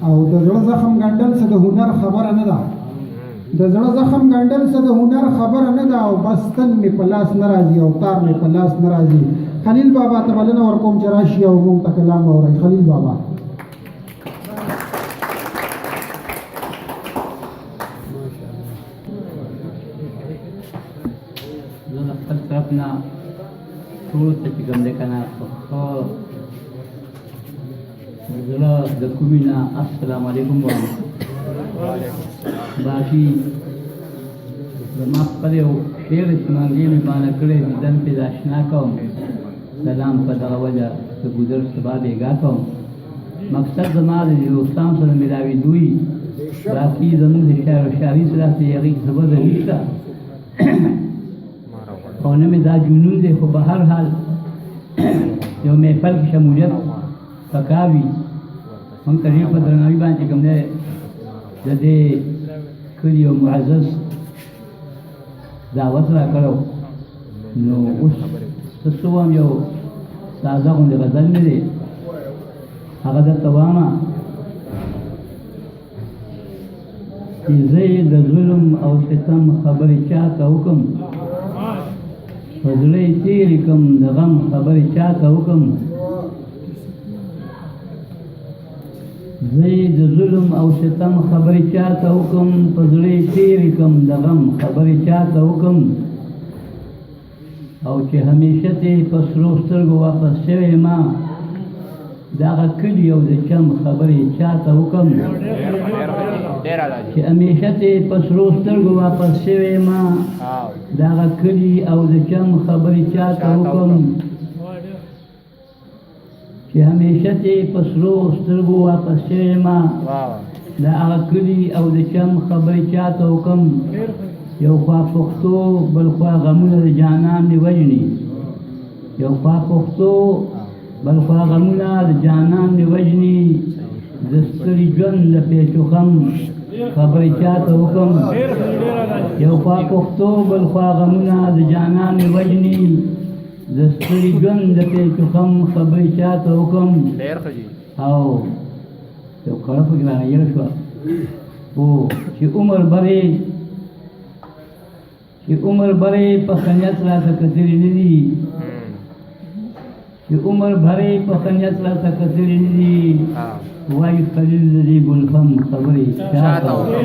او د زړه زخم ګنډل څه د هنر خبره نه ده، د زړه زخم ګنډل څه د هنر خبره نه ده. او بس تن مې په لاس نه راځي او تار مې په لاس نه راځي. خلیل بابا ته بلنه ورکوم چې راشي او موږ ته کلام واورئ. خلیل بابا. زه د خپل طرف نه ټولو ته چې کوم دی که نه په ښه زړه د کومې نه السلام علیکم وایم. باقي زما خپل یو شعر چې منګې مې باندې کړی دیدن پې د اشنا کوم سلام په دغه وجه د ګودر سبا بېګا کوم. مقصد زما د دوستانو سره ملاوېدو وي. باقي زموږ د شاعر و شاعري سره داسې هغې څه وضع نشته او نه مې دا جنون دی، خو به هر حال یو محفل کې شمولیت پکار وي. موږ ته ډېر په درناوي باندې کوم دی د دې کلي یو معزز دعوت را کړی، نو اوس څه څه وایم، یو تازه غوندې غزل مې دی، هغه درته وایمه چې زه یې د ظلم او ستم خبرې چا ته وکړم، په زړه یې تېرې کړم د غم خبرې چا ته وکړم. زه یې د ظلم او ستم خبرې چا ته وکړم، په زړه یې تېرې کړم د غم خبرې چا ته وکړم. او چې همیشه تې په سرو سترګو واپس شوی ما، دغه کلي او د چم خبرې چا ته وکړم. چې همیشه تې په سرو سترګو واپس شوی ما، دغه کلي او د چم خبرې چا ته وکړم. چې همیشه تې په سرو سترګو واپس شوی ما، دغه کلي او د چم خبرې چا ته وکړم. یو خوا پښتو بل خوا غمونه د جانان مې وژني، یو خوا پښتو بل خوا غمونه د جانان مې وژني. د ستړي ژوند د پیچو خم خبرې چا ته وکړم. یو خوا پښتو بل خوا غمونه د جانان مې وژني، د ستړي ژوند د پیچو خم خبرې چا ته وکړم. او یو کړه پکې رانه یېره شوه، او چې عمر برې په ښه نیت راته کتلي نه دي، چې عمر برې په ښه نیت راته کتلي نه دي. وایي خلیل د دې ګلفم خبرې چا ته وکړم.